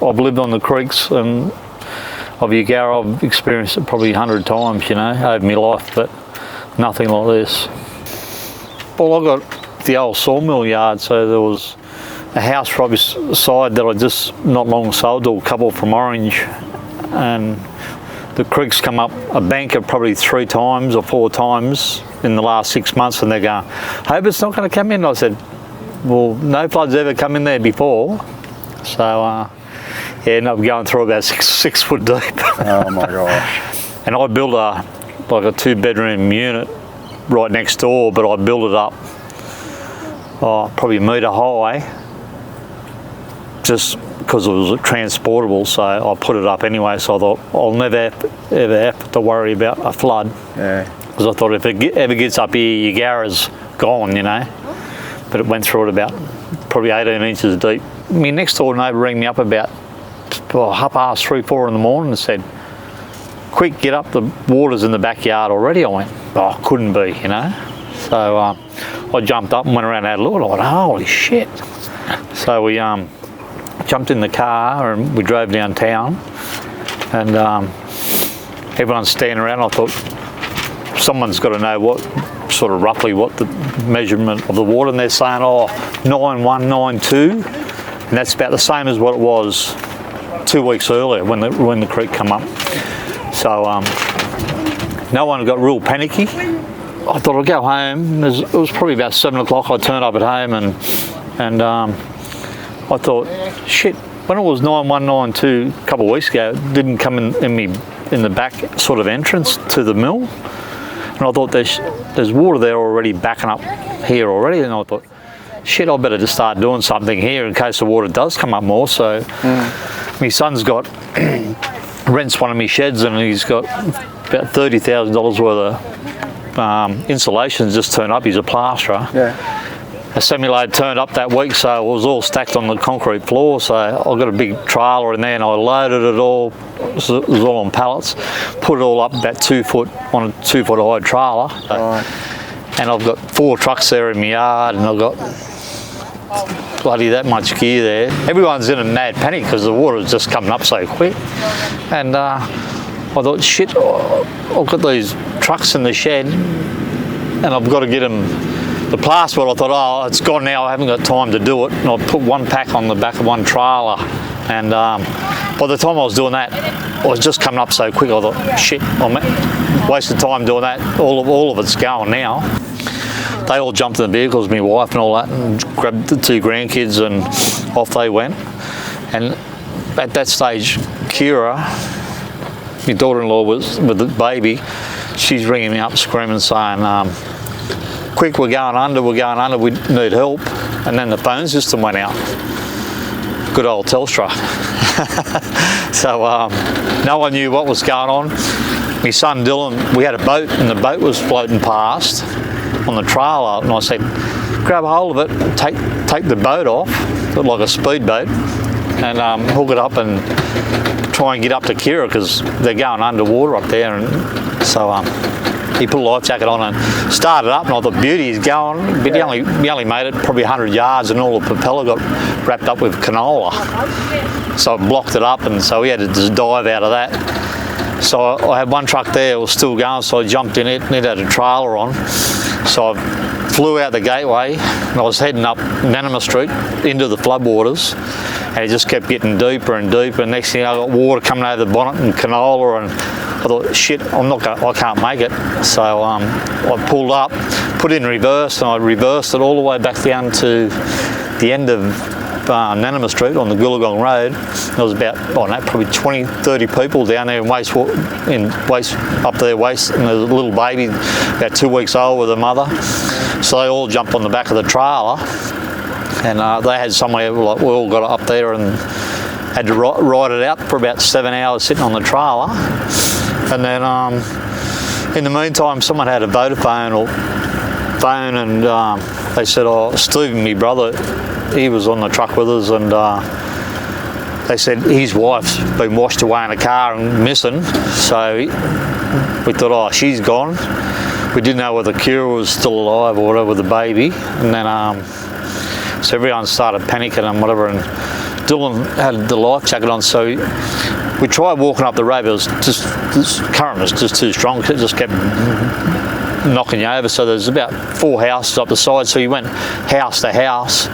I've lived on the creeks and of Eugowra. I've experienced it probably 100 times, you know, over my life, but nothing like this. Well, I got the old sawmill yard, so there was a house right beside that I just not long sold to a couple from Orange, and the creeks come up a bank of probably 3 times or 4 times in the last 6 months, and they're going, hope it's not going to come in. I said, well, no flood's ever come in there before. So, yeah, ended up going through about six foot deep. Oh my gosh. And I built like a 2-bedroom unit right next door, but I built it up probably a metre high, just because it was transportable, so I put it up anyway. So I thought I'll never ever have to worry about a flood. Yeah. Because I thought if it ever gets up here, Eugowra's gone, you know. But it went through it about probably 18 inches deep. My next door neighbour rang me up about 3:30, 4 in the morning and said, quick, get up, the water's in the backyard already. I went, oh, couldn't be, you know. So I jumped up and went around and had a look, and I went, holy shit. So we jumped in the car and we drove downtown, and everyone's standing around. I thought someone's got to know roughly what the measurement of the water, and they're saying, oh, 9192, and that's about the same as what it was 2 weeks earlier when the creek come up. So no one got real panicky. I thought I'd go home. It was probably about 7 o'clock. I turned up at home, and I thought, shit, when it was 9192 a couple of weeks ago, it didn't come in the back sort of entrance to the mill. And I thought there's water there already backing up here already. And I thought, shit, I better just start doing something here in case the water does come up more. So my son's rents one of my sheds, and he's got about $30,000 worth of insulation just turned up. He's a plasterer. Yeah. A semi-load turned up that week, so it was all stacked on the concrete floor. So I got a big trailer in there, and I loaded it all. It was all on pallets. Put it all up about 2 foot on a 2 foot high trailer. Right. And I've got 4 trucks there in my yard, and I've got bloody that much gear there. Everyone's in a mad panic because the water was just coming up so quick. And I thought, shit, I've got these trucks in the shed, and I've got to get them. The plasterboard, I thought, oh, it's gone now, I haven't got time to do it. And I put 1 pack on the back of 1 trailer. And by the time I was doing that, I was just coming up so quick, I thought, shit, I wasted time doing that. All of it's going now. They all jumped in the vehicles, my wife and all that, and grabbed the 2 grandkids, and off they went. And at that stage, Kira, my daughter-in-law, was with the baby. She's ringing me up, screaming, saying, quick, we're going under, we need help. And then the phone system went out. Good old Telstra. So no one knew what was going on. My son Dylan, we had a boat, and the boat was floating past on the trailer, and I said, grab hold of it, take the boat off, like a speedboat, and hook it up and try and get up to Kira, because they're going underwater up there. And so he put a life jacket on and started up, and I thought, beauty, he's going. But he only made it probably 100 yards, and all the propeller got wrapped up with canola. So it blocked it up, and so we had to just dive out of that. So I had 1 truck there, it was still going, so I jumped in it, and it had a trailer on. So I flew out the gateway, and I was heading up Nanima Street into the floodwaters, and it just kept getting deeper and deeper. And next thing I got water coming out of the bonnet and canola, and I thought, shit, I can't make it. So I pulled up, put it in reverse, and I reversed it all the way back down to the end of Nanima Street on the Goolagong Road. There was about, probably 20, 30 people down there in waist up there, and there was a little baby about 2 weeks old with a mother. So they all jumped on the back of the trailer, and they had somewhere, like, we all got up there and had to ride it out for about 7 hours sitting on the trailer. And then in the meantime, someone had a Vodafone phone, and they said, oh, Stephen, my brother, he was on the truck with us, and they said his wife's been washed away in a car and missing. So we thought, oh, she's gone. We didn't know whether Kira was still alive or whatever with the baby. And then so everyone started panicking and whatever, and Dylan had the life jacket on, so we tried walking up the road, but it was just, this current was just too strong. It just kept knocking you over. So there's about 4 houses up the side, so you went house to house,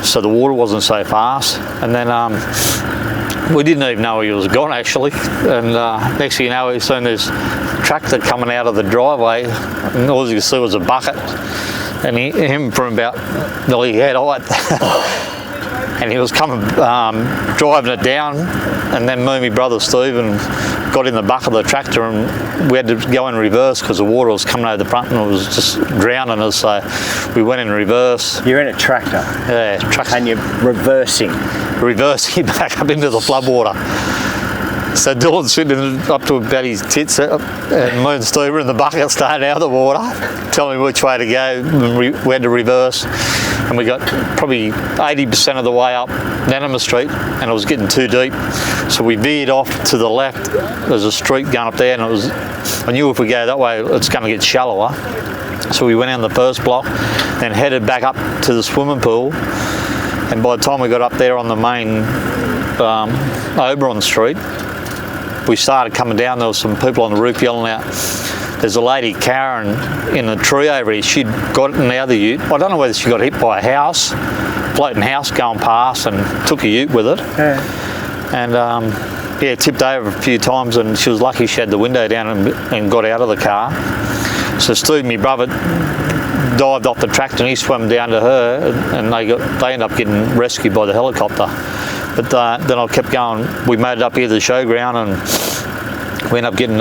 so the water wasn't so fast. And then we didn't even know he was gone, actually. And next thing you know, we seen this tractor coming out of the driveway, and all you could see was a bucket. And him from about nearly head height. And he was coming, driving it down, and then me and my brother Stephen got in the back of the tractor, and we had to go in reverse because the water was coming over the front and it was just drowning us, so we went in reverse. You're in a tractor? Yeah, tractor. And you're reversing? Reversing back up into the floodwater. So Dylan's sitting up to about his tits, and me and Steve were in the bucket starting out of the water, telling me which way to go. We had to reverse, and we got probably 80% of the way up Nanama Street, and it was getting too deep. So we veered off to the left. There's a street going up there, and I knew if we go that way, it's going to get shallower. So we went down the first block, then headed back up to the swimming pool. And by the time we got up there on the main Oberon Street, we started coming down. There was some people on the roof yelling out. There's a lady, Karen, in a tree over here. She'd got in the other ute. I don't know whether she got hit by a house, floating house going past, and took a ute with it. Yeah. And yeah, tipped over a few times, and she was lucky she had the window down and got out of the car. So Steve, my brother, dived off the tractor and he swam down to her, and they ended up getting rescued by the helicopter. But then I kept going. We made it up here to the showground, and we ended up getting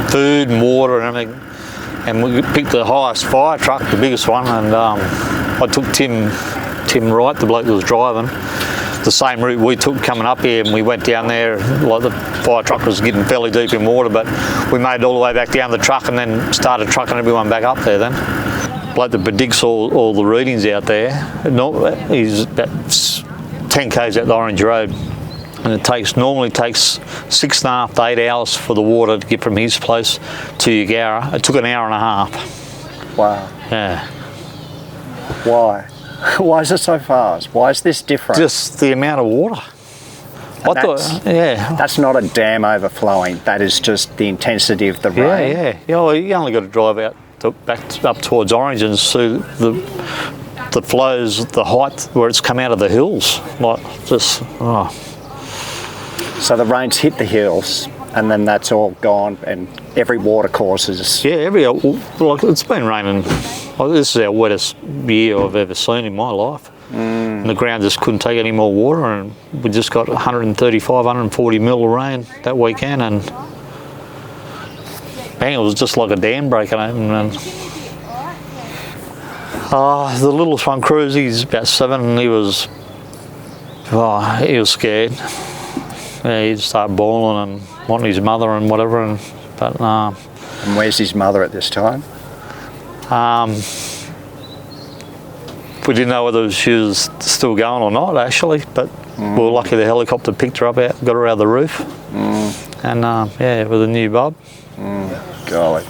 food and water and everything. And we picked the highest fire truck, the biggest one, and I took Tim Wright, the bloke that was driving, the same route we took coming up here, and we went down there. Like the fire truck was getting fairly deep in water, but we made it all the way back down the truck and then started trucking everyone back up there then. Bloke that predicts all the readings out there, he's about 10 k's out the Orange Road, and it normally takes 6.5 to 8 hours for the water to get from his place to Eugowra. It took an hour and a half. Wow. Yeah. Why? Why is it so fast? Why is this different? Just the amount of water. Yeah. That's not a dam overflowing. That is just the intensity of the rain. Yeah. Well, you only got to drive out back up towards Orange and see the flows, the height where it's come out of the hills. Like just, oh. So the rain's hit the hills, and then that's all gone, and every water course is... Yeah, like it's been raining. This is our wettest year I've ever seen in my life. And the ground just couldn't take any more water, and we just got 135, 140 mil of rain that weekend, and bang, it was just like a dam breaking open. And the littlest one, Cruz, he's about 7, and he was scared. Yeah, he'd start bawling and wanting his mother and whatever. And where's his mother at this time? We didn't know whether she was still going or not, actually, but we were lucky the helicopter picked her up, got her out of the roof, and yeah, with a new bub. Golly.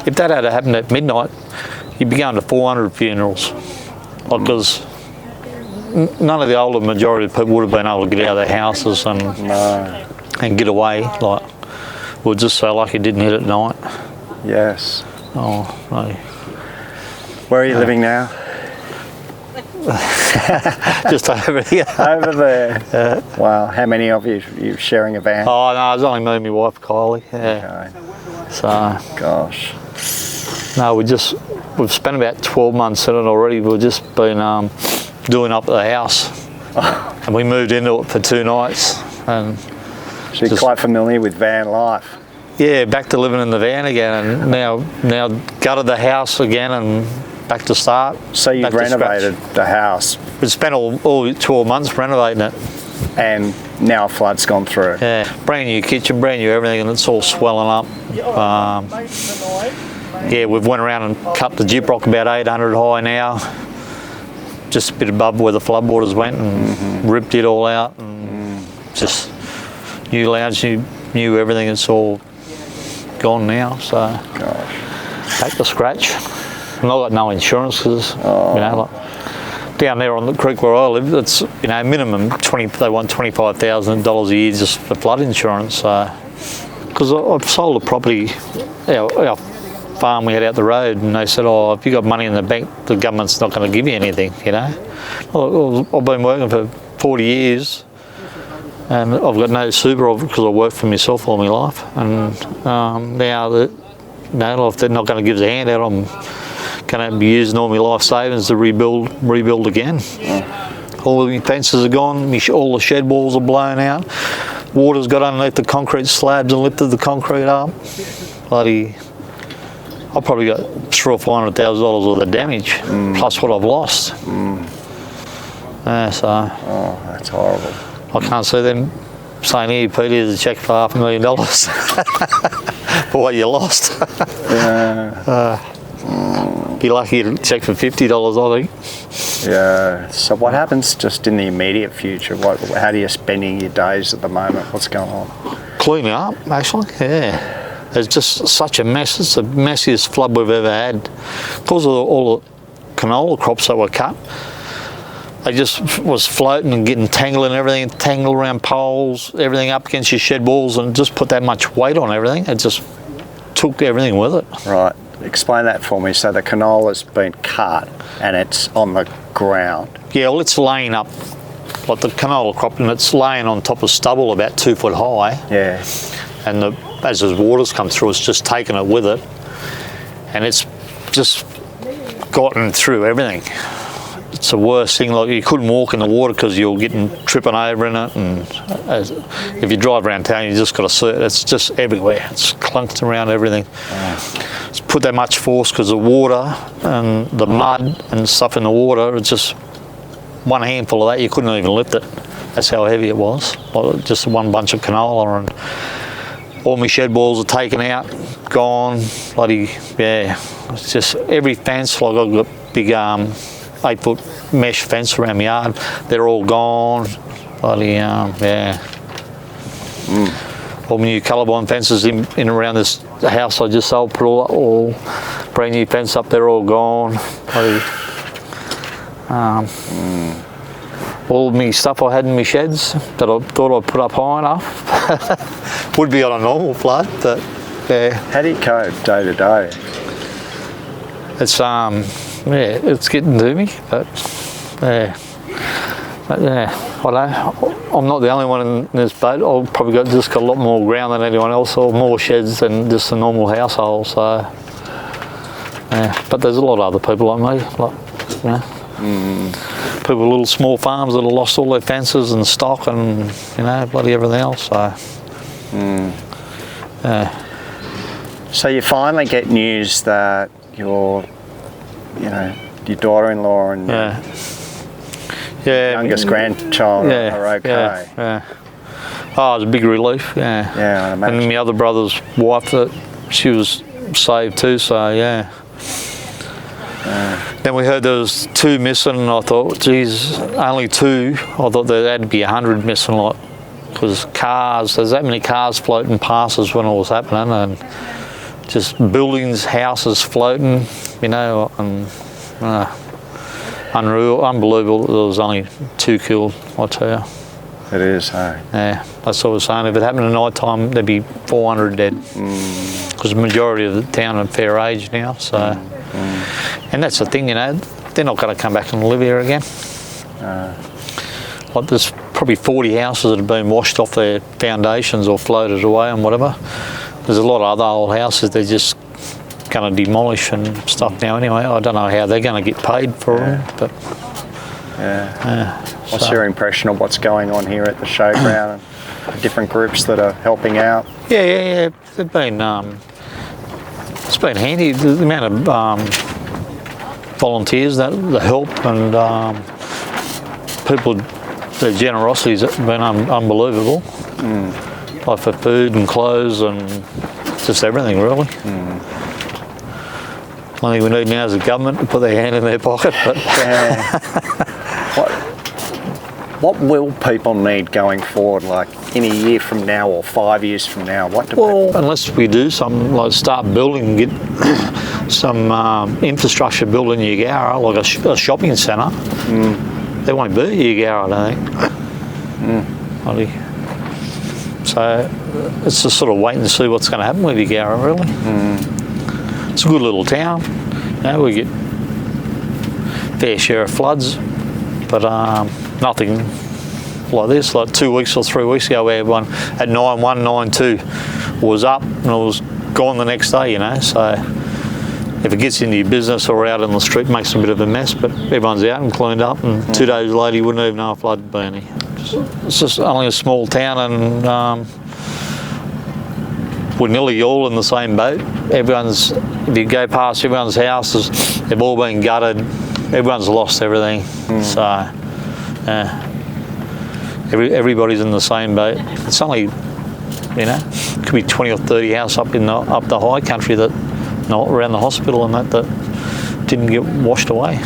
If that had happened at midnight, you'd be going to 400 funerals, because none of the older majority of people would have been able to get out of their houses and get away. Like, we're just so lucky it didn't hit at night. Yes. Oh, no. Where are you living now? Just over here. Over there. Wow. How many of you sharing a van? Oh no, it's only me and my wife Kylie. Yeah. Okay. So. Gosh. No, we've spent about 12 months in it already. We've just been doing up the house, and we moved into it for 2 nights. And so you're quite familiar with van life. Yeah, back to living in the van again, and now gutted the house again and back to start. So you've renovated the house. We spent all 12 months renovating it. And now a flood's gone through. Yeah, brand new kitchen, brand new everything, and it's all swelling up. Yeah, we've went around and cut the gyprock about 800 high now, just a bit above where the floodwaters went, and ripped it all out, and just new lounge, new everything. It's all gone now, so back to scratch. And I've got no insurance because down there on the creek where I live, it's, you know, minimum 20. They want $25,000 a year just for flood insurance. So, because I've sold a property, our farm we had out the road, and they said, "Oh, if you got money in the bank, the government's not going to give you anything." You know, well, I've been working for 40 years, and I've got no super because I worked for myself all my life, and now that, you know, if they're not going to give us a handout, I'm going to be using all my life savings to rebuild again. All of my fences are gone, all the shed walls are blown out, water's got underneath the concrete slabs and lifted the concrete up. Bloody, I've probably got $300,000 or $400,000 worth of damage, plus what I've lost. Yeah, so. Oh, that's horrible. I can't see them saying, "Here, Peter, here's a cheque for $500,000 for what you lost." Be lucky to check for $50, I think. Yeah. So what happens just in the immediate future? How are you spending your days at the moment? What's going on? Cleaning up, actually. Yeah. It's just such a mess. It's the messiest flood we've ever had. Because of all the canola crops that were cut, they just was floating and getting tangled and everything, tangled around poles, everything up against your shed walls, and just put that much weight on everything. It just took everything with it. Right. Explain that for me. So the canola's been cut and it's on the ground. Yeah, well, it's laying up like the canola crop, and it's laying on top of stubble about 2 foot high. Yeah. And as the water's come through, it's just taken it with it, and it's just gotten through everything. It's the worst thing. Like, you couldn't walk in the water because you're tripping over in it, and if you drive around town, you just got to see it. It's just everywhere. It's clunked around everything. It's put that much force because the water and the mud and stuff in the water. It's just one handful of that, you couldn't even lift it. That's how heavy it was. Like, just one bunch of canola, and all my shed walls are taken out, gone. Bloody, yeah. It's just every fence. Like, I've got big 8-foot mesh fence around my yard. They're all gone. Bloody, yeah. All my new colourblind fences in around this house I just sold, put all brand new fence up. They're all gone. Bloody, all of my stuff I had in my sheds that I thought I'd put up high enough would be on a normal flood, but yeah. How do you cope day to day? It's yeah, it's getting to me, but yeah. But yeah, I know I'm not the only one in this boat. I've probably got a lot more ground than anyone else, or more sheds than just a normal household. So yeah, but there's a lot of other people like me, like, you know. People with little small farms that have lost all their fences and stock and, you know, bloody everything else. So, So you finally get news that your daughter-in-law and youngest grandchild are okay. Yeah. Oh, it was a big relief. Yeah. Yeah, I imagine. And my other brother's wife, she was saved too. So yeah. Then we heard there was 2 missing, and I thought, geez, only 2. I thought there had to be 100 missing, like, because there's that many cars floating past us when it was happening, and just buildings, houses floating, you know, and unreal, unbelievable that there was only 2 killed, I tell you. It is, hey? Yeah, that's what I was saying. If it happened at night time, there'd be 400 dead, because the majority of the town are fair age now, so. And that's the thing, you know, they're not going to come back and live here again. Like, there's probably 40 houses that have been washed off their foundations or floated away and whatever. There's a lot of other old houses they're just going to demolish and stuff now anyway. I don't know how they're going to get paid for them, but... What's your impression of what's going on here at the showground and the different groups that are helping out? Yeah. They've been... it's been handy, the amount of volunteers, the help, and people, their generosity's been unbelievable. Like for food and clothes and just everything, really. Only we need now is the government to put their hand in their pocket. But What will people need going forward, like in a year from now or 5 years from now? What do unless we do something like start building and get infrastructure built in Eugowra, like a shopping centre. There won't be Eugowra, I don't think. So it's just sort of wait and see what's going to happen with Eugowra, really. It's a good little town. You know, we get fair share of floods, but nothing like this. Like 2 weeks or 3 weeks ago, where everyone at 9.1, 9.2 was up and it was gone the next day, you know. So if it gets into your business or out in the street, it makes a bit of a mess, but everyone's out and cleaned up, and 2 days later you wouldn't even know a flood had been here. It's just only a small town, and we're nearly all in the same boat. If you go past everyone's houses, they've all been gutted, everyone's lost everything. So everybody's in the same boat. It's only, you know, it could be 20 or 30 houses up the high country that, around the hospital and that didn't get washed away.